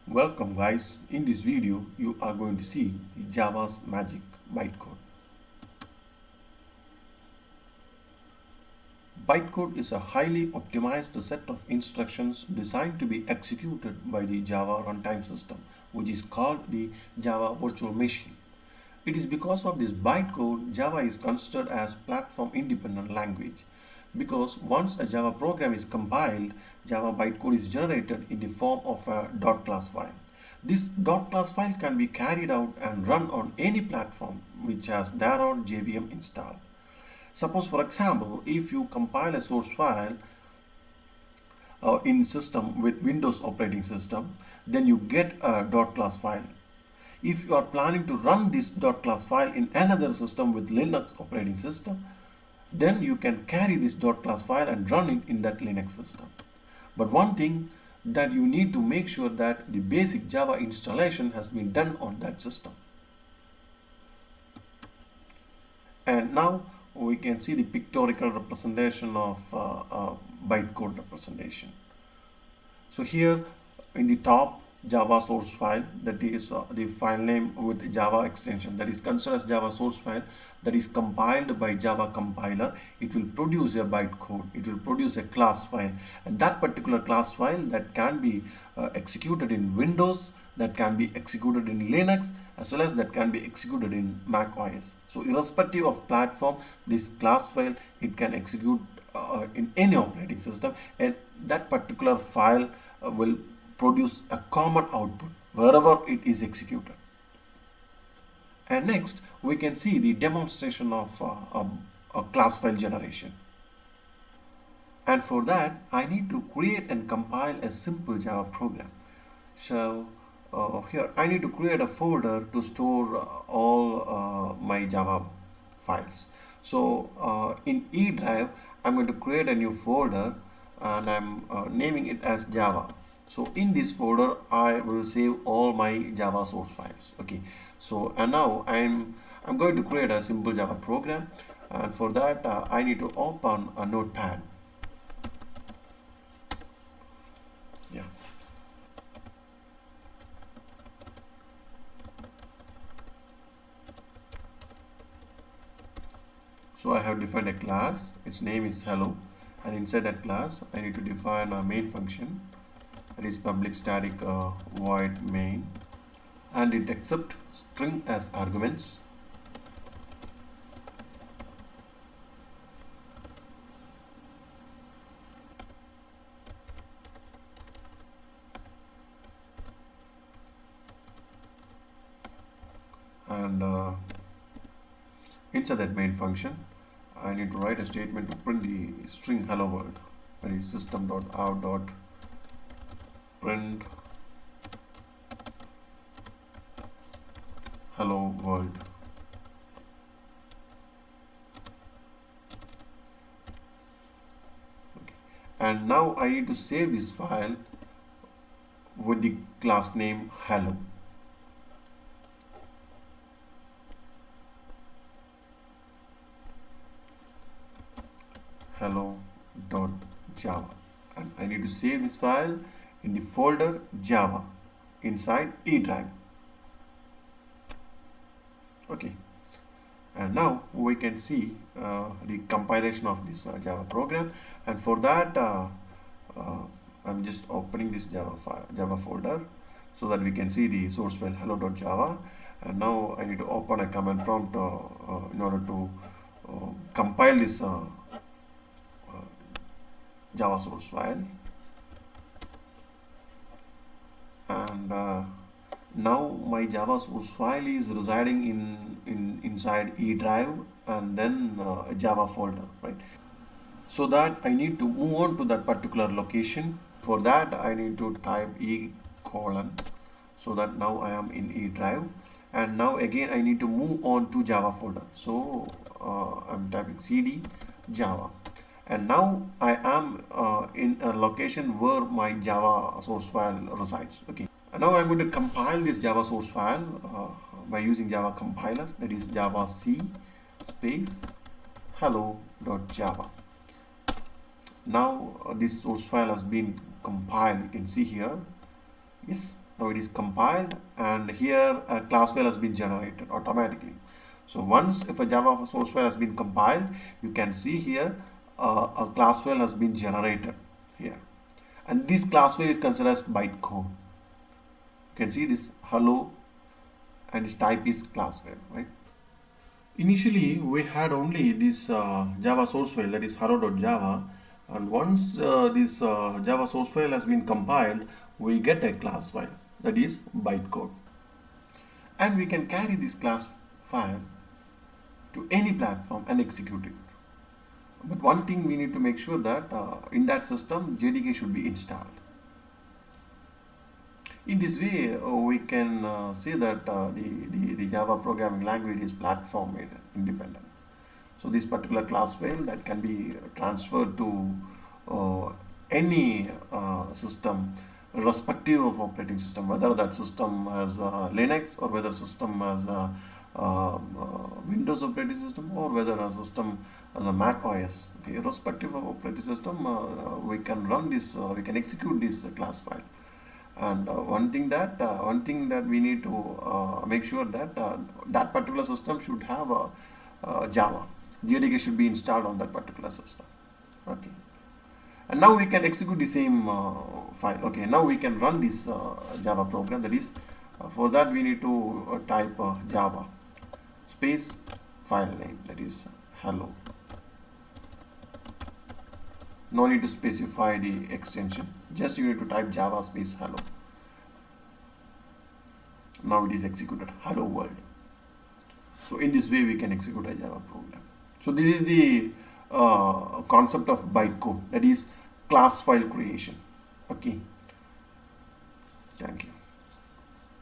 Welcome guys, in this video you are going to see Java's magic bytecode. Bytecode is a highly optimized set of instructions designed to be executed by the Java runtime system, which is called the Java virtual machine. It is because of this bytecode Java is considered as platform independent language. Because once a Java program is compiled, Java bytecode is generated in the form of a .class file. This .class file can be carried out and run on any platform which has their own JVM installed. Suppose for example, if you compile a source file in system with Windows operating system, then you get a .class file. If you are planning to run this .class file in another system with Linux operating system, then you can carry this .class file and run it in that Linux system. But one thing that you need to make sure that the basic Java installation has been done on that system. And now we can see the pictorial representation of bytecode representation. So here in the top, Java source file, that is the file name with Java extension, that is considered as Java source file, that is compiled by Java compiler. It will produce a bytecode, it will produce a class file, and that particular class file that can be executed in Windows, that can be executed in Linux, as well as that can be executed in Mac OS. So irrespective of platform, this class file, it can execute in any operating system, and that particular file will produce a common output wherever it is executed. And next we can see the demonstration of a class file generation. And for that I need to create and compile a simple Java program. So here I need to create a folder to store all my Java files. So in E drive I'm going to create a new folder and I'm naming it as Java. So in this folder I will save all my Java source files. Okay, so and now I'm going to create a simple Java program, and for that I need to open a notepad. Yeah, so I have defined a class, its name is hello, and inside that class I need to define a main function, that is public static void main, and it accepts string as arguments. And inside that main function I need to write a statement to print the string hello world, that is system.out.print hello world. Okay. And now I need to save this file with the class name hello. hello.java, and I need to save this file in the folder Java inside E drive. Okay, and now we can see the compilation of this Java program, and for that I'm just opening this Java folder so that we can see the source file hello.java. And now I need to open a command prompt in order to compile this Java source file. And now my Java source file is residing inside E drive and then a Java folder, right? So that I need to move on to that particular location. For that I need to type E colon, so that now I am in E drive, and now again I need to move on to Java folder. So I'm typing cd Java, and now I am in a location where my Java source file resides. Okay, and now I'm going to compile this Java source file by using Java compiler, that is Java C space hello.java. Now this source file has been compiled, you can see here. Yes, Now it is compiled, and here a class file has been generated automatically. So once if a Java source file has been compiled, you can see here a class file has been generated here, and this class file is considered as bytecode. You can see this hello, and its type is class file, right? Initially, we had only this Java source file, that is hello.java, and once this Java source file has been compiled, we get a class file, that is bytecode, and we can carry this class file to any platform and execute it. But one thing we need to make sure that in that system JDK should be installed. In this way, we can say that the Java programming language is platform independent. So this particular class file that can be transferred to any system, irrespective of operating system, whether that system has Linux or whether system has Windows operating system, or whether a system as a Mac OS. Okay, irrespective of operating system, we can run this, we can execute this class file. And one thing that we need to make sure that that particular system should have a Java. JDK should be installed on that particular system. Okay. And now we can execute the same file. Okay. Now we can run this Java program. That is, for that we need to type Java space file name. That is hello. No need to specify the extension. Just you need to type Java space hello. Now it is executed hello world. So in this way we can execute a Java program. So this is the concept of bytecode, that is class file creation. Okay. Thank you.